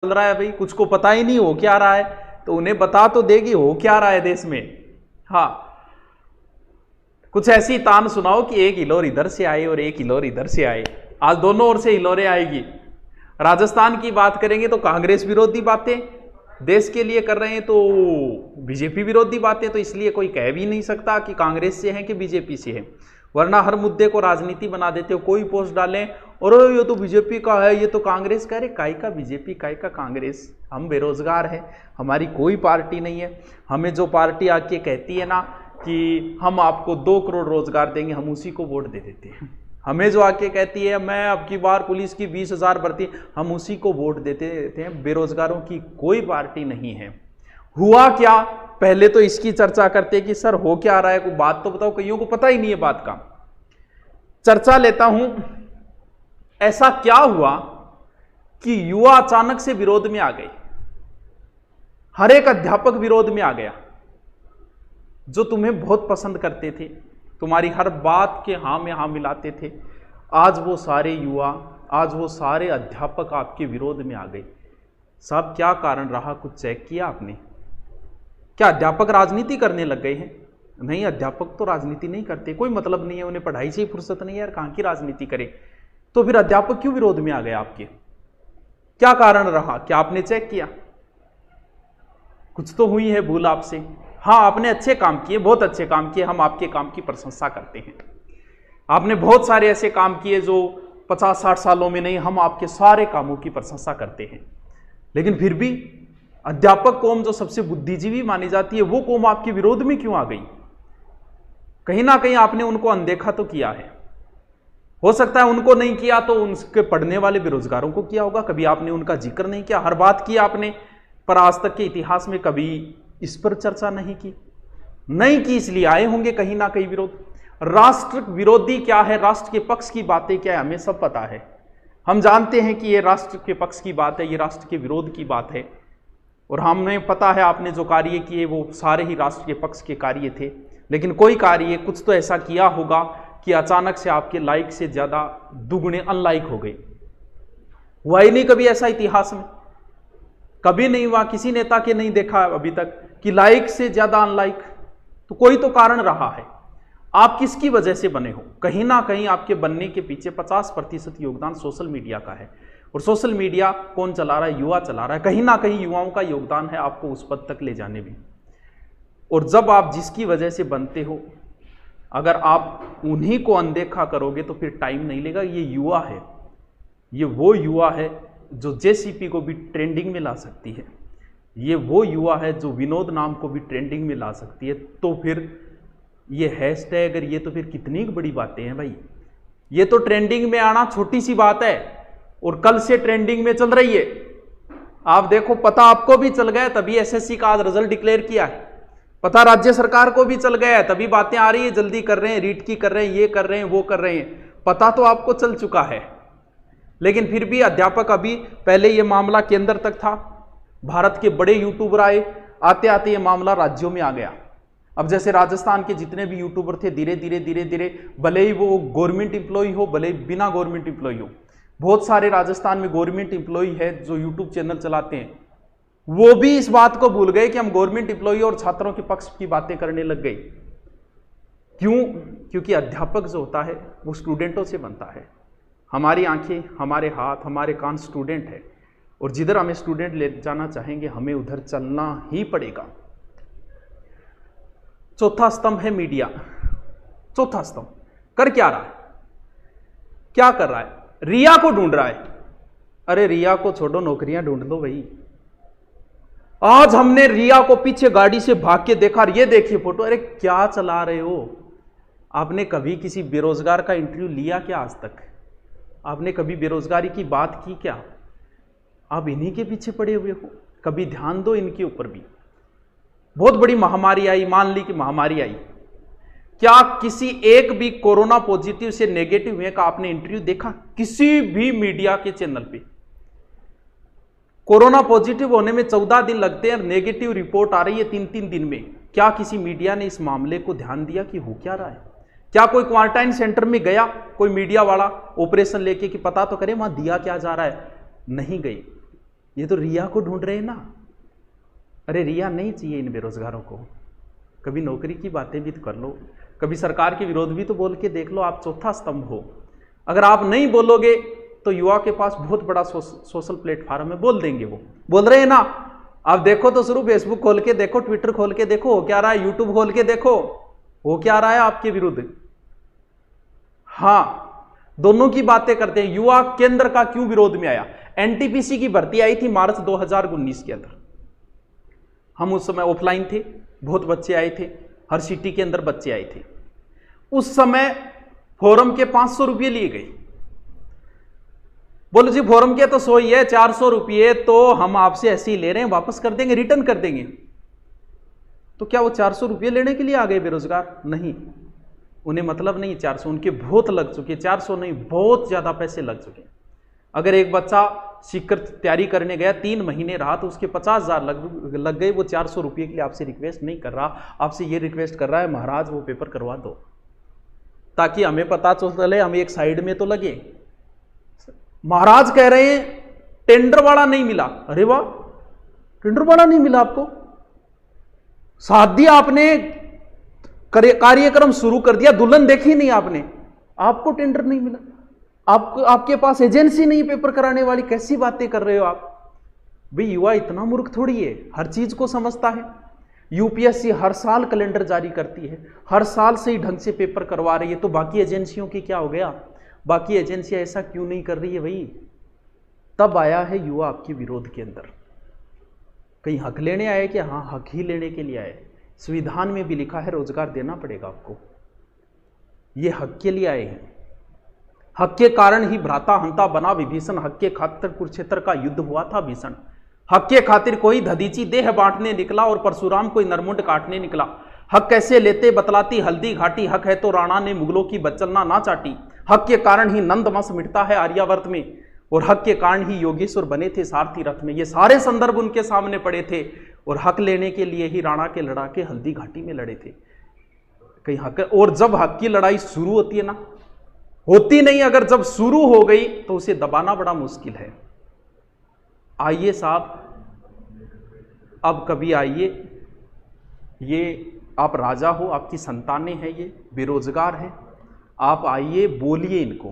चल रहा है भाई, कुछ को पता ही नहीं हो क्या रहा है, तो उन्हें बता तो देगी हो क्या रहा है देश में। हाँ, कुछ ऐसी तान सुनाओ कि एक हिलोर इधर से आए और एक हिलोर इधर से आए। आज दोनों ओर से हिलोरें आएगी। राजस्थान की बात करेंगे तो कांग्रेस विरोधी बातें देश के लिए कर रहे हैं, तो बीजेपी विरोधी बातें, तो इसलिए कोई कह भी नहीं सकता कि कांग्रेस से है कि बीजेपी से है, वरना हर मुद्दे को राजनीति बना देते हो। कोई पोस्ट डालें और ये तो बीजेपी का है, ये तो कांग्रेस का। अरे काय का बीजेपी, काय का कांग्रेस? हम बेरोजगार हैं, हमारी कोई पार्टी नहीं है। हमें जो पार्टी आके कहती है ना कि हम आपको 2 करोड़ रोजगार देंगे, हम उसी को वोट दे देते हैं। हमें जो आके कहती है मैं अब की बार पुलिस की 20,000 भर्ती, हम उसी को वोट देते हैं। बेरोजगारों की कोई पार्टी नहीं है। हुआ क्या, पहले तो इसकी चर्चा करते कि सर हो क्या रहा है, कोई बात तो बताओ। कईयों को पता ही नहीं है बात का। चर्चा लेता हूं, ऐसा क्या हुआ कि युवा अचानक से विरोध में आ गए? हर एक अध्यापक विरोध में आ गया जो तुम्हें बहुत पसंद करते थे, तुम्हारी हर बात के हाँ में हाँ मिलाते थे। आज वो सारे युवा, आज वो सारे अध्यापक आपके विरोध में आ गए। साहब क्या कारण रहा, कुछ चेक किया आपने? क्या अध्यापक राजनीति करने लग गए हैं? नहीं, अध्यापक तो राजनीति नहीं करते, कोई मतलब नहीं है, उन्हें पढ़ाई से ही फुर्सत नहीं है यार, कहां की राजनीति करे। तो फिर अध्यापक क्यों विरोध में आ गए आपके? क्या कारण रहा? क्या आपने चेक किया? कुछ तो हुई है भूल आपसे। हाँ, आपने अच्छे काम किए, बहुत अच्छे काम किए, हम आपके काम की प्रशंसा करते हैं। आपने बहुत सारे ऐसे काम किए जो 50-60 सालों में नहीं, हम आपके सारे कामों की प्रशंसा करते हैं। लेकिन फिर भी अध्यापक कौम जो सबसे बुद्धिजीवी मानी जाती है, वो कौम आपके विरोध में क्यों आ गई? कहीं ना कहीं आपने उनको अनदेखा तो किया है। हो सकता है उनको नहीं किया तो उनके पढ़ने वाले बेरोजगारों को किया होगा। कभी आपने उनका जिक्र नहीं किया, हर बात की आपने, पर आज तक के इतिहास में कभी इस पर चर्चा नहीं की, इसलिए आए होंगे कहीं ना कहीं विरोध। राष्ट्र विरोधी क्या है, राष्ट्र के पक्ष की बातें क्या है, हमें सब पता है। हम जानते हैं कि ये राष्ट्र के पक्ष की बात है, ये राष्ट्र के विरोध की बात है। और हमें पता है आपने जो कार्य किए वो सारे ही राष्ट्र के पक्ष के कार्य थे। लेकिन कोई कार्य कुछ तो ऐसा किया होगा कि अचानक से आपके लाइक से ज्यादा दुगने अनलाइक हो गए। हुआ ही नहीं कभी ऐसा इतिहास में, कभी नहीं हुआ। किसी नेता के नहीं देखा अभी तक कि लाइक से ज्यादा अनलाइक। तो कोई तो कारण रहा है। आप किसकी वजह से बने हो? कहीं ना कहीं आपके बनने के पीछे 50% योगदान सोशल मीडिया का है। और सोशल मीडिया कौन चला रहा है? युवा चला रहा है। कहीं ना कहीं युवाओं का योगदान है आपको उस पद तक ले जाने में। और जब आप जिसकी वजह से बनते हो, अगर आप उन्हीं को अनदेखा करोगे तो फिर टाइम नहीं लेगा। ये युवा है, ये वो युवा है जो जेसीपी को भी ट्रेंडिंग में ला सकती है। ये वो युवा है जो विनोद नाम को भी ट्रेंडिंग में ला सकती है। तो फिर ये हैशटैग, ये तो फिर कितनी बड़ी बातें हैं भाई। ये तो ट्रेंडिंग में आना छोटी सी बात है, और कल से ट्रेंडिंग में चल रही है। आप देखो, पता आपको भी चल गया तभी एसएससी का आज रिजल्ट डिक्लेयर किया है। पता राज्य सरकार को भी चल गया है तभी बातें आ रही है, जल्दी कर रहे हैं, रीट की कर रहे हैं, ये कर रहे हैं, वो कर रहे हैं। पता तो आपको चल चुका है, लेकिन फिर भी अध्यापक अभी, पहले ये मामला केंद्र तक था, भारत के बड़े यूट्यूबर आए, आते आते ये मामला राज्यों में आ गया। अब जैसे राजस्थान के जितने भी यूट्यूबर थे, धीरे धीरे भले ही वो गवर्नमेंट इंप्लॉय हो, भले ही बिना गवर्नमेंट इंप्लॉय हो, बहुत सारे राजस्थान में गवर्नमेंट इंप्लॉय है जो यूट्यूब चैनल चलाते हैं, वो भी इस बात को भूल गए कि हम गवर्नमेंट इंप्लॉय और छात्रों के पक्ष की बातें करने लग गए। क्यों? क्योंकि अध्यापक जो होता है वो स्टूडेंटों से बनता है। हमारी आंखें, हमारे हाथ, हमारे कान स्टूडेंट है, और जिधर हमें स्टूडेंट ले जाना चाहेंगे हमें उधर चलना ही पड़ेगा। चौथा स्तंभ है मीडिया। चौथा स्तंभ कर क्या रहा है? क्या कर रहा है? रिया को ढूंढ रहा है। अरे रिया को छोड़ो, नौकरियां ढूंढ लो भाई। आज हमने रिया को पीछे गाड़ी से भाग के देखा, ये देखिए फोटो। अरे क्या चला रहे हो? आपने कभी किसी बेरोजगार का इंटरव्यू लिया क्या आज तक? आपने कभी बेरोजगारी की बात की क्या? आप इन्हीं के पीछे पड़े हुए हो। कभी ध्यान दो इनके ऊपर भी। बहुत बड़ी महामारी आई, मान ली कि महामारी आई, क्या किसी एक भी कोरोना पॉजिटिव से नेगेटिव हुए का आपने इंटरव्यू देखा किसी भी मीडिया के चैनल पे? कोरोना पॉजिटिव होने में 14 दिन लगते हैं, नेगेटिव रिपोर्ट आ रही है 3-3 दिन में। क्या किसी मीडिया ने इस मामले को ध्यान दिया कि हो क्या रहा है? क्या कोई क्वारंटाइन सेंटर में गया कोई मीडिया वाला ऑपरेशन लेके कि पता तो करे वहां दिया क्या जा रहा है? नहीं गई। ये तो रिया को ढूंढ रहे हैं ना। अरे रिया नहीं चाहिए इन बेरोजगारों को, कभी नौकरी की बातें भी तो कर लो, कभी सरकार के विरोध भी तो बोल के देख लो। आप चौथा स्तंभ हो। अगर आप नहीं बोलोगे तो युवा के पास बहुत बड़ा सोशल प्लेटफॉर्म है, बोल देंगे। वो बोल रहे हैं ना, आप देखो तो शुरू, फेसबुक खोल के देखो, ट्विटर खोल के देखो हो क्या रहा है, यूट्यूब खोल के देखो हो क्या रहा है आपके विरुद्ध। हाँ, दोनों की बातें करते हैं। युवा केंद्र का क्यों विरोध में आया? एनटीपीसी की भर्ती आई थी मार्च 2019 के अंदर। हम उस समय ऑफलाइन थे, बहुत बच्चे आए थे, हर सिटी के अंदर बच्चे आए थे। उस समय फोरम के 500 रुपये लिए गए। बोलो जी फोरम के तो 100 ही है, 400 रुपये तो हम आपसे ऐसे ही ले रहे हैं, वापस कर देंगे, रिटर्न कर देंगे। तो क्या वो 400 रुपये लेने के लिए आ गए बेरोजगार? नहीं, उन्हें मतलब नहीं 400, उनके बहुत लग चुके, 400 नहीं, बहुत ज्यादा पैसे लग चुके। अगर एक बच्चा सीखकर तैयारी करने गया, 3 महीने रहा, तो उसके 50,000 लग गए। वो 400 रुपये के लिए आपसे रिक्वेस्ट नहीं कर रहा, आपसे ये रिक्वेस्ट कर रहा है महाराज वो पेपर करवा दो, ताकि हमें पता चले, हम एक साइड में तो लगे। महाराज कह रहे हैं टेंडर वाला नहीं मिला। अरे वाह, टेंडर वाला नहीं मिला आपको? शादी आपने कार्यक्रम शुरू कर दिया, दुल्हन देखी नहीं आपने, आपको टेंडर नहीं मिला? आपके पास एजेंसी नहीं पेपर कराने वाली? कैसी बातें कर रहे हो आप? भाई युवा इतना मूर्ख थोड़ी है, हर चीज को समझता है। यूपीएससी हर साल कैलेंडर जारी करती है, हर साल से ही ढंग से पेपर करवा रही है, तो बाकी एजेंसियों की क्या हो गया? बाकी एजेंसियां ऐसा क्यों नहीं कर रही है भाई? तब आया है युवा आपके विरोध के अंदर। कहीं हक लेने आए कि हाँ हक ही लेने के लिए आए? संविधान में भी लिखा है रोजगार देना पड़ेगा आपको। ये हक के लिए आए हैं। हक के कारण ही भ्राता हंता बना विभीषण, हक के खातिर कुरुक्षेत्र का युद्ध हुआ था भीषण। हक के खातिर कोई दधीची देह बांटने निकला और परशुराम कोई नरमुंड काटने निकला। हक कैसे लेते बतलाती हल्दी घाटी, हक है तो राणा ने मुगलों की बच्चलना ना चाटी। हक के कारण ही नंद वंश मिटता है आर्यावर्त में, और हक के कारण ही योगेश्वर बने थे सारथी रथ में। ये सारे संदर्भ उनके सामने पड़े थे, और हक लेने के लिए ही राणा के लड़ाके हल्दी घाटी में लड़े थे। कहीं हक, और जब हक की लड़ाई शुरू होती है ना, होती नहीं, अगर जब शुरू हो गई तो उसे दबाना बड़ा मुश्किल है। आइए साहब, अब कभी आइए, ये आप राजा हो, आपकी संतानें हैं, ये बेरोजगार हैं, आप आइए, बोलिए इनको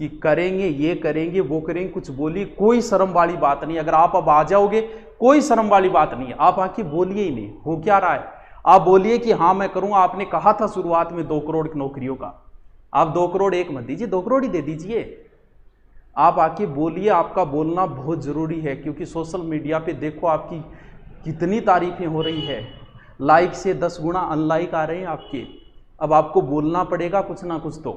कि करेंगे, ये करेंगे, वो करेंगे, कुछ बोलिए, कोई शर्म वाली बात नहीं। अगर आप अब आ जाओगे, कोई शर्म वाली बात नहीं है, आप आके बोलिए ही नहीं। हो क्या रहा है? आप बोलिए कि हाँ मैं करूंगा। आपने कहा था शुरुआत में 2 करोड़ नौकरियों का, आप 2 करोड़ एक मत दीजिए, 2 करोड़ ही दे दीजिए। आप आके बोलिए, आपका बोलना बहुत जरूरी है, क्योंकि सोशल मीडिया पे देखो आपकी कितनी तारीफें हो रही है, लाइक से 10 गुना अनलाइक आ रहे हैं आपके। अब आपको बोलना पड़ेगा कुछ ना कुछ तो,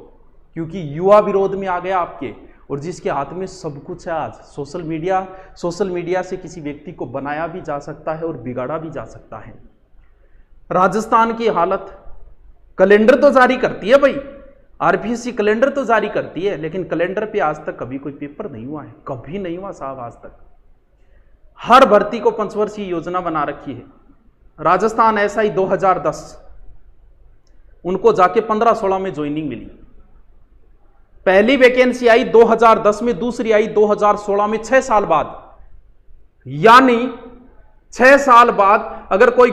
क्योंकि युवा विरोध में आ गया आपके, और जिसके हाथ में सब कुछ है आज। सोशल मीडिया से किसी व्यक्ति को बनाया भी जा सकता है और बिगाड़ा भी जा सकता है। राजस्थान की हालत, कैलेंडर तो जारी करती है भाई, आरपीएससी कैलेंडर तो जारी करती है, लेकिन कैलेंडर पे आज तक कभी कोई पेपर नहीं हुआ है, कभी नहीं हुआ साहब आज तक। हर भर्ती को 5 वर्षीय योजना बना रखी है। राजस्थान एसआई 2010, उनको जाके 15-16 में ज्वाइनिंग मिली। पहली वैकेंसी आई 2010 में, दूसरी आई 2016 में, 6 साल बाद। यानी 6 साल बाद अगर कोई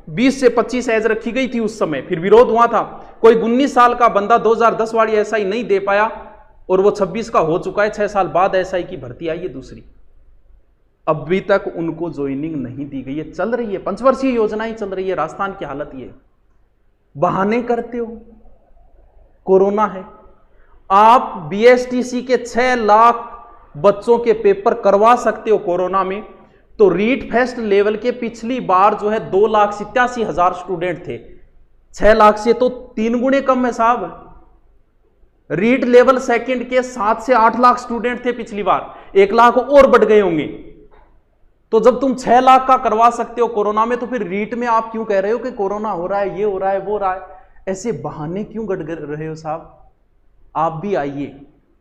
20 से 25 एज रखी गई थी उस समय, फिर विरोध हुआ था, कोई 19 साल का बंदा 2010 वाली एसआई नहीं दे पाया, और वो 26 का हो चुका है, 6 साल बाद एसआई की भर्ती आई है दूसरी। अभी तक उनको ज्वाइनिंग नहीं दी गई है, चल रही है 5 वर्षीय योजना ही चल रही है। राजस्थान की हालत ये, बहाने करते हो, कोरोना है। आप बीएसटीसी के 6 लाख बच्चों के पेपर करवा सकते हो कोरोना में, तो रीट फेस्ट लेवल के पिछली बार जो है 2,87,000 स्टूडेंट थे, 6 लाख से तो 3 गुने कम है साहब। रीट लेवल सेकंड के 7 से 8 लाख स्टूडेंट थे पिछली बार, 1 लाख और बढ़ गए होंगे। तो जब तुम 6 लाख का करवा सकते हो कोरोना में, तो फिर रीट में आप क्यों कह रहे हो कि कोरोना हो रहा है, ये हो रहा है, वो हो रहा है? ऐसे बहाने क्यों गढ़ रहे हो साहब? आप भी आइए,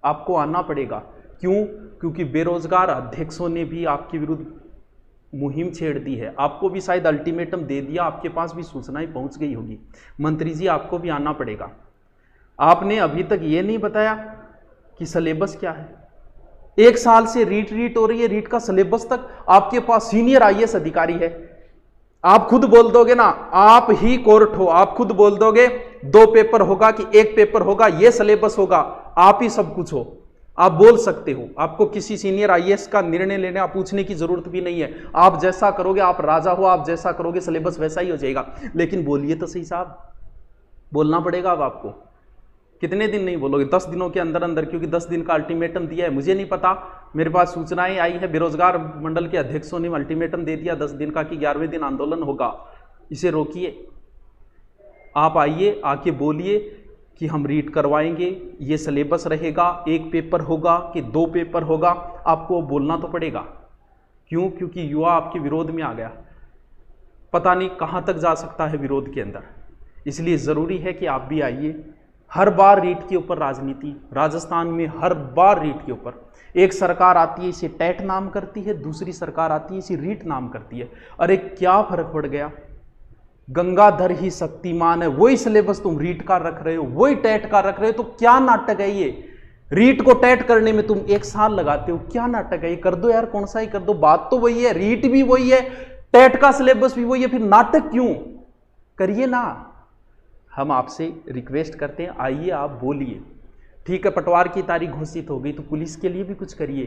आपको आना पड़ेगा। क्यों? क्योंकि बेरोजगार अध्यक्षों ने भी आपके विरुद्ध मुहिम छेड़ दी है, आपको भी शायद अल्टीमेटम दे दिया, आपके पास भी सूचनाएं पहुंच गई होगी। मंत्री जी आपको भी आना पड़ेगा। आपने अभी तक ये नहीं बताया कि सिलेबस क्या है, 1 साल से रीट हो रही है, रीट का सिलेबस तक आपके पास सीनियर आईएएस अधिकारी है। आप खुद बोल दोगे ना, आप ही कोर्ट हो, आप खुद बोल दोगे 2 पेपर होगा कि 1 पेपर होगा, ये सिलेबस होगा, आप ही सब कुछ हो, आप बोल सकते हो। आपको किसी सीनियर आईएएस का निर्णय लेने आप पूछने की जरूरत भी नहीं है। आप जैसा करोगे आप राजा हो, आप जैसा करोगे सिलेबस वैसा ही हो जाएगा। लेकिन बोलिए तो सही साहब, बोलना पड़ेगा अब आपको। कितने दिन नहीं बोलोगे? 10 दिनों के अंदर अंदर, क्योंकि 10 दिन का अल्टीमेटम दिया है। मुझे नहीं पता, मेरे पास सूचनाएं आई है, बेरोजगार मंडल के अध्यक्षों ने अल्टीमेटम दे दिया 10 दिन का कि 11वें दिन आंदोलन होगा। इसे रोकिए। आप आइए, आके बोलिए कि हम रीट करवाएंगे, ये सिलेबस रहेगा, 1 पेपर होगा कि 2 पेपर होगा, आपको बोलना तो पड़ेगा। क्यों? क्योंकि युवा आपके विरोध में आ गया, पता नहीं कहां तक जा सकता है विरोध के अंदर। इसलिए जरूरी है कि आप भी आइए। हर बार रीट के ऊपर राजनीति, राजस्थान में हर बार रीट के ऊपर। एक सरकार आती है इसे टैट नाम करती है, दूसरी सरकार आती है इसे रीट नाम करती है। अरे क्या फर्क पड़ गया? गंगाधर ही शक्तिमान है, वही सिलेबस तुम रीट का रख रहे हो, वही टैट का रख रहे हो, तो क्या नाटक है ये? रीट को टैट करने में तुम 1 साल लगाते हो, क्या नाटक है ये? कर दो यार, कौन सा ही कर दो, बात तो वही है, रीट भी वही है, टैट का सिलेबस भी वही है, फिर नाटक क्यों? करिए ना। हम आपसे रिक्वेस्ट करते हैं, आइए आप बोलिए। ठीक है, पटवार की तारीख घोषित हो गई तो पुलिस के लिए भी कुछ करिए,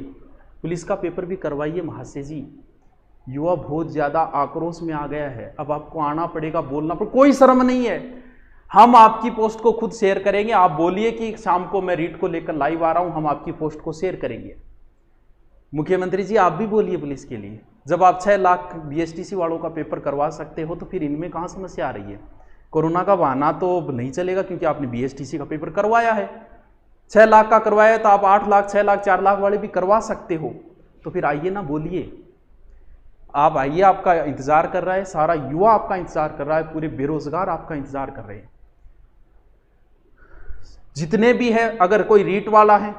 पुलिस का पेपर भी करवाइए महाशय जी। युवा बहुत ज्यादा आक्रोश में आ गया है, अब आपको आना पड़ेगा, बोलना पड़ेगा, कोई शर्म नहीं है। हम आपकी पोस्ट को खुद शेयर करेंगे। आप बोलिए कि शाम को मैं रीट को लेकर लाइव आ रहा हूं, हम आपकी पोस्ट को शेयर करेंगे। मुख्यमंत्री जी आप भी बोलिए पुलिस के लिए। जब आप 6 लाख बीएसटीसी वालों का पेपर करवा सकते हो तो फिर इनमें कहां समस्या आ रही है? कोरोना का बहाना तो नहीं चलेगा, क्योंकि आपने बीएसटीसी का पेपर करवाया है। 6 लाख का करवाया है तो आप 8 लाख, 6 लाख, 4 लाख वाले भी करवा सकते हो। तो फिर आइए ना, बोलिए। आप आइए, आपका इंतजार कर रहा है, सारा युवा आपका इंतजार कर रहा है, पूरे बेरोजगार आपका इंतजार कर रहे हैं। जितने भी है, अगर कोई रीट वाला है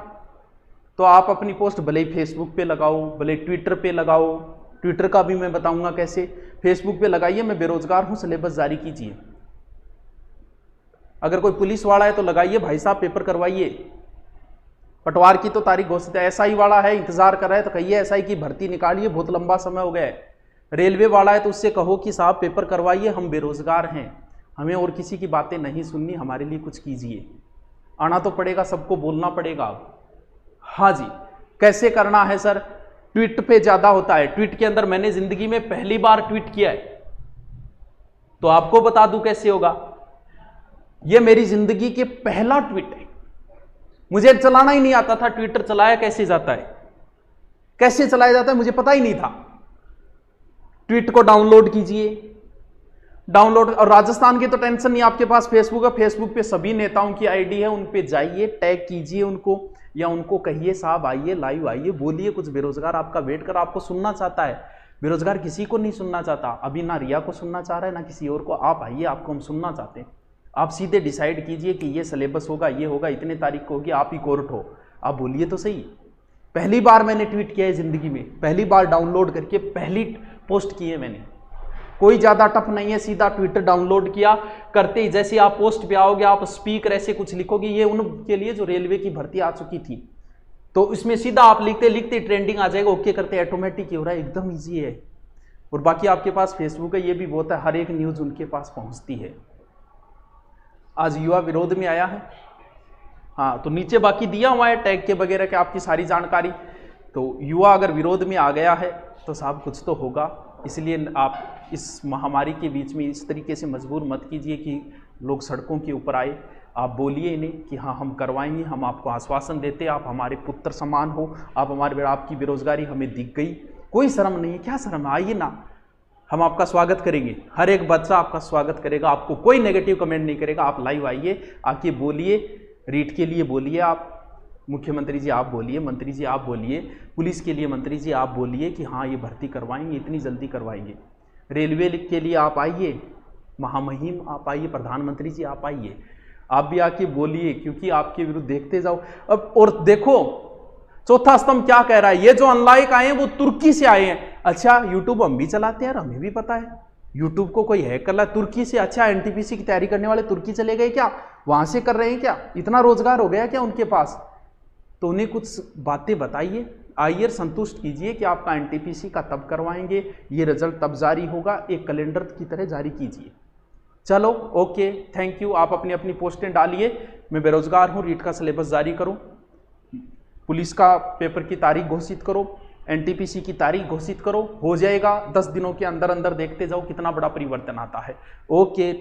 तो आप अपनी पोस्ट भले ही फेसबुक पे लगाओ, भले ट्विटर पे लगाओ। ट्विटर का भी मैं बताऊंगा कैसे। फेसबुक पे लगाइए मैं बेरोजगार हूं, सिलेबस जारी कीजिए। अगर कोई पुलिस वाला है तो लगाइए भाई साहब पेपर करवाइए। पटवार की तो तारीख घोषित है, एसआई वाला है इंतजार कर रहा है तो कहिए एसआई की भर्ती निकालिए, बहुत लंबा समय हो गया है। रेलवे वाला है तो उससे कहो कि साहब पेपर करवाइए, हम बेरोजगार हैं, हमें और किसी की बातें नहीं सुननी, हमारे लिए कुछ कीजिए। आना तो पड़ेगा, सबको बोलना पड़ेगा। हाँ जी, कैसे करना है सर? ट्वीट पे ज्यादा होता है। ट्वीट के अंदर मैंने जिंदगी में पहली बार ट्वीट किया है, तो आपको बता दूं कैसे होगा। यह मेरी जिंदगी के पहला ट्वीट है। मुझे चलाना ही नहीं आता था, ट्विटर चलाया कैसे जाता है, कैसे चलाया जाता है मुझे पता ही नहीं था। ट्वीट को डाउनलोड कीजिए, डाउनलोड। और राजस्थान की तो टेंशन नहीं, आपके पास फेसबुक है, फेसबुक पे सभी नेताओं की आईडी है, उन पे जाइए, टैग कीजिए उनको, या उनको कहिए साहब आइए, लाइव आइए, बोलिए कुछ। बेरोजगार आपका वेट कर, आपको सुनना चाहता है। बेरोजगार किसी को नहीं सुनना चाहता, अभी ना रिया को सुनना चाह रहा है ना किसी और को। आप आइए, आपको हम सुनना चाहते हैं। आप सीधे डिसाइड कीजिए कि ये सिलेबस होगा, ये होगा, इतने तारीख को होगी, आप ही कोर्ट हो। आप बोलिए तो सही। पहली बार मैंने ट्वीट किया है जिंदगी में, पहली बार डाउनलोड करके पहली पोस्ट की है मैंने। कोई ज्यादा टफ नहीं है, सीधा ट्विटर डाउनलोड किया, करते ही जैसे आप पोस्ट पे आओगे आप स्पीकर ऐसे कुछ लिखोगे, ये उनके लिए जो रेलवे की भर्ती आ चुकी थी, तो इसमें सीधा आप लिखते लिखते ट्रेंडिंग आ जाएगा, ओके करते ऑटोमेटिक हो रहा है, एकदम ईजी है। और बाकी आपके पास फेसबुक है, ये भी बहुत है, हर एक न्यूज उनके पास पहुंचती है। आज युवा विरोध में आया है, हाँ, तो नीचे बाकी दिया हुआ है टैग के वगैरह के आपकी सारी जानकारी। तो युवा अगर विरोध में आ गया है तो साहब कुछ तो होगा। इसलिए आप इस महामारी के बीच में इस तरीके से मजबूर मत कीजिए कि लोग सड़कों के ऊपर आए। आप बोलिए इन्हें कि हाँ हम करवाएंगे, हम आपको आश्वासन देते, आप हमारे पुत्र समान हो, आप हमारे, आपकी बेरोजगारी हमें दिख गई, कोई शर्म नहीं है। क्या शर्म है? आइए ना, हम आपका स्वागत करेंगे, हर एक बच्चा आपका स्वागत करेगा, आपको कोई नेगेटिव कमेंट नहीं करेगा। आप लाइव आइए, आके बोलिए, रीट के लिए बोलिए, आप मुख्यमंत्री जी आप बोलिए, मंत्री जी आप बोलिए, पुलिस के लिए मंत्री जी आप बोलिए कि हाँ ये भर्ती करवाएंगे, इतनी जल्दी करवाएंगे। रेलवे के लिए आप आइए, महामहिम आप आइए, प्रधानमंत्री जी आप आइए, आप भी आके बोलिए, क्योंकि आपके विरुद्ध देखते जाओ। अब और देखो चौथा स्तंभ क्या कह रहा है, ये जो अनलाइक आए हैं वो तुर्की से आए हैं। अच्छा, यूट्यूब हम भी चलाते हैं, हमें भी पता है यूट्यूब को कोई हैक कर रहा है तुर्की से। अच्छा, एनटीपीसी की तैयारी करने वाले तुर्की चले गए क्या? वहां से कर रहे हैं क्या? इतना रोजगार हो गया क्या उनके पास? तो उन्हें कुछ बातें बताइए, आइए संतुष्ट कीजिए कि आपका एनटीपीसी का तब करवाएंगे, ये रिजल्ट तब जारी होगा, एक कैलेंडर की तरह जारी कीजिए। चलो ओके, थैंक यू। आप अपनी अपनी पोस्टें डालिए, मैं बेरोजगार हूँ, रीट का सिलेबस जारी करो, पुलिस का पेपर की तारीख घोषित करो, एनटीपीसी की तारीख घोषित करो, हो जाएगा 10 दिनों के अंदर अंदर। देखते जाओ कितना बड़ा परिवर्तन आता है। ओके।